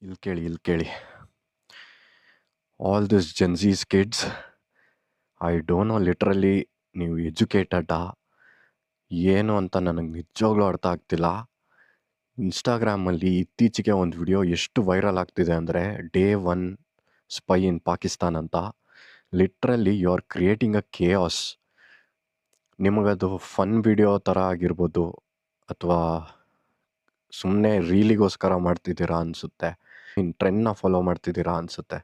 ಇಲ್ಲಿ ಕೇಳಿ. All this ಜೆನ್ಸೀಸ್ kids, I don't know literally ನೀವು ಎಜುಕೇಟೆಡಾ ಏನು ಅಂತ ನನಗೆ ನಿಜವಾಗ್ಲೂ ಅರ್ಥ ಆಗ್ತಿಲ್ಲ. ಇನ್ಸ್ಟಾಗ್ರಾಮಲ್ಲಿ ಇತ್ತೀಚೆಗೆ ಒಂದು ವಿಡಿಯೋ ಎಷ್ಟು ವೈರಲ್ ಆಗ್ತಿದೆ ಅಂದರೆ, ಡೇ 1 ಸ್ಪೈ ಇನ್ ಪಾಕಿಸ್ತಾನ್ ಅಂತ. Literally you are creating a chaos. ನಿಮಗದು ಫನ್ ವಿಡಿಯೋ ಥರ ಆಗಿರ್ಬೋದು, ಅಥವಾ ಸುಮ್ಮನೆ ರೀಲಿಗೋಸ್ಕರ ಮಾಡ್ತಿದ್ದೀರಾ ಅನಿಸುತ್ತೆ, ಟ್ರೆಂಡ್ನ ಫಾಲೋ ಮಾಡ್ತಿದ್ದೀರಾ ಅನಿಸುತ್ತೆ.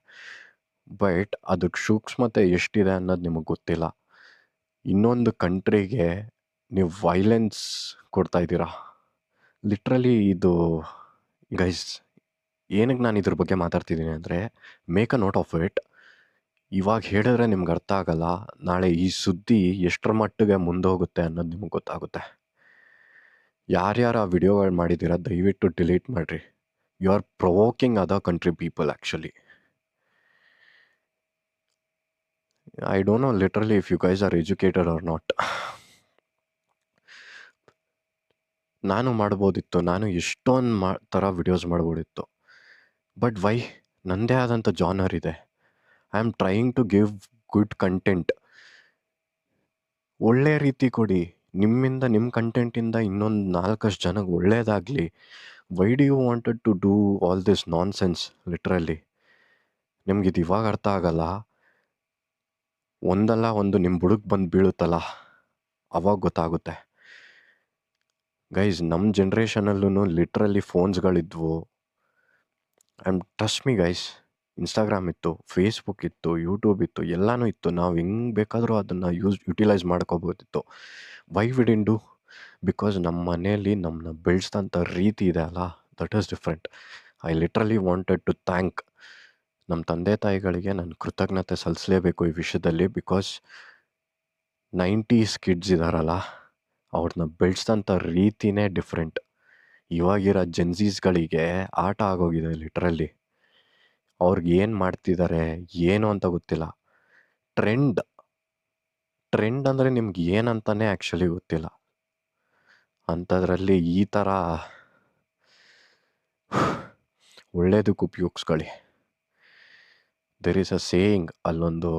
ಬಟ್ ಅದಕ್ಕೆ ಸೂಕ್ಷ್ಮತೆ ಎಷ್ಟಿದೆ ಅನ್ನೋದು ನಿಮಗೆ ಗೊತ್ತಿಲ್ಲ. ಇನ್ನೊಂದು ಕಂಟ್ರಿಗೆ ನೀವು ವೈಲೆನ್ಸ್ ಕೊಡ್ತಾ ಇದ್ದೀರಾ. ಲಿಟ್ರಲಿ ಇದು ಗೈಸ್, ಏನಕ್ಕೆ ನಾನು ಇದ್ರ ಬಗ್ಗೆ ಮಾತಾಡ್ತಿದ್ದೀನಿ ಅಂದರೆ, make a note of it. ಇವಾಗ ಹೇಳಿದ್ರೆ ನಿಮ್ಗೆ ಅರ್ಥ ಆಗಲ್ಲ, ನಾಳೆ ಈ ಸುದ್ದಿ ಎಷ್ಟರ ಮಟ್ಟಿಗೆ ಮುಂದೋಗುತ್ತೆ ಅನ್ನೋದು ನಿಮಗೆ ಗೊತ್ತಾಗುತ್ತೆ. ಯಾರ್ಯಾರು ಆ ವಿಡಿಯೋಗಳು ಮಾಡಿದ್ದೀರಾ ದಯವಿಟ್ಟು ಡಿಲೀಟ್ ಮಾಡಿರಿ. You are provoking other country people actually. I don't know literally if you guys are educated or not. ನಾನು ಮಾಡ್ಬೋದಿತ್ತು, ನಾನು ಎಷ್ಟೊಂದು ಥರ ವಿಡಿಯೋಸ್ ಮಾಡ್ಬೋದಿತ್ತು. But why? ನನ್ನದೇ ಆದಂಥ ಜಾನರ್ ಇದೆ. I am trying to give good content. ಒಳ್ಳೆಯ ರೀತಿ ಕೊಡಿ. ನಿಮ್ಮಿಂದ, ನಿಮ್ಮ ಕಂಟೆಂಟಿಂದ ಇನ್ನೊಂದು 4 ಜನಕ್ಕೆ ಒಳ್ಳೇದಾಗಲಿ. Why do you wanted to do all this nonsense? Literally ನಿಮ್ಗಿದು ಇವಾಗ ಅರ್ಥ ಆಗಲ್ಲ. ಒಂದಲ್ಲ ಒಂದು ನಿಮ್ಮ ಬುಡಕ್ಕೆ ಬಂದು ಬೀಳುತ್ತಲ್ಲ, ಅವಾಗ ಗೊತ್ತಾಗುತ್ತೆ. ಗೈಸ್, ನಮ್ಮ ಜನ್ರೇಷನಲ್ಲೂ ಲಿಟ್ರಲಿ ಫೋನ್ಸ್ಗಳಿದ್ವು. ಟ್ರಸ್ಟ್ ಮಿ ಗೈಸ್, ಇನ್ಸ್ಟಾಗ್ರಾಮ್ ಇತ್ತು, ಫೇಸ್ಬುಕ್ ಇತ್ತು, ಯೂಟ್ಯೂಬ್ ಇತ್ತು, ಎಲ್ಲನೂ ಇತ್ತು. ನಾವು ಹೆಂಗೆ ಬೇಕಾದರೂ ಅದನ್ನು ಯುಟಿಲೈಸ್ ಮಾಡ್ಕೋಬೋದಿತ್ತು. Why we didn't do? Because ನಮ್ಮ ಮನೆಯಲ್ಲಿ ನಮ್ಮನ್ನ ಬೆಳೆಸಿದಂಥ ರೀತಿ ಇದೆ ಅಲ್ಲ, that is different. I literally wanted to thank ನಮ್ಮ ತಂದೆ ತಾಯಿಗಳಿಗೆ ನಾನು ಕೃತಜ್ಞತೆ ಸಲ್ಲಿಸಲೇಬೇಕು ಈ ವಿಷಯದಲ್ಲಿ. ಬಿಕಾಸ್ 90s ಕಿಡ್ಸ್ ಇದ್ದಾರಲ್ಲ, ಅವ್ರನ್ನ ಬೆಳೆಸಿದಂಥ ರೀತಿನೇ ಡಿಫ್ರೆಂಟ್. ಇವಾಗಿರೋ ಜೆನ್ಸೀಸ್ಗಳಿಗೆ ಆಟ ಆಗೋಗಿದೆ ಲಿಟ್ರಲಿ. ಅವ್ರಿಗೆ ಏನು ಮಾಡ್ತಿದ್ದಾರೆ ಏನು ಅಂತ ಗೊತ್ತಿಲ್ಲ. ಟ್ರೆಂಡ್ ಅಂದರೆ ನಿಮ್ಗೆ ಏನಂತಾನೆ ಆ್ಯಕ್ಚುಲಿ ಗೊತ್ತಿಲ್ಲ. ಅಂಥದ್ರಲ್ಲಿ ಈ ಥರ ಒಳ್ಳೇದಕ್ಕೆ ಉಪಯೋಗಿಸ್ಕೊಳ್ಳಿ. ದೆರ್ ಈಸ್ ಅ ಸೇಯಿಂಗ್, ಅಲ್ಲೊಂದು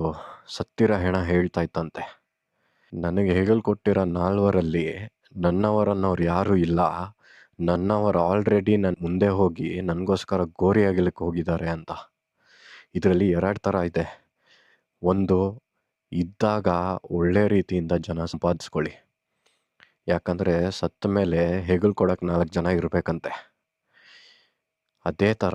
ಸತ್ತಿರೋ ಹೆಣ ಹೇಳ್ತಾ ಇತ್ತಂತೆ, ನನಗೆ ಕೊಟ್ಟಿರೋ 4ವರಲ್ಲಿ ನನ್ನವರನ್ನವ್ರು ಯಾರೂ ಇಲ್ಲ, ನನ್ನವರು ಆಲ್ರೆಡಿ ನನ್ನ ಮುಂದೆ ಹೋಗಿ ನನಗೋಸ್ಕರ ಗೋರಿ ಆಗಲಿಕ್ಕೆ ಹೋಗಿದ್ದಾರೆ ಅಂತ. ಇದರಲ್ಲಿ 2 ಥರ ಇದೆ. ಒಂದು, ಇದ್ದಾಗ ಒಳ್ಳೆ ರೀತಿಯಿಂದ ಜನ ಸಂಪಾದಿಸ್ಕೊಳ್ಳಿ. ಯಾಕಂದರೆ ಸತ್ತ ಮೇಲೆ ಕೊಡೋಕ್ಕೆ 4 ಜನ ಇರಬೇಕಂತೆ. ಅದೇ ಥರ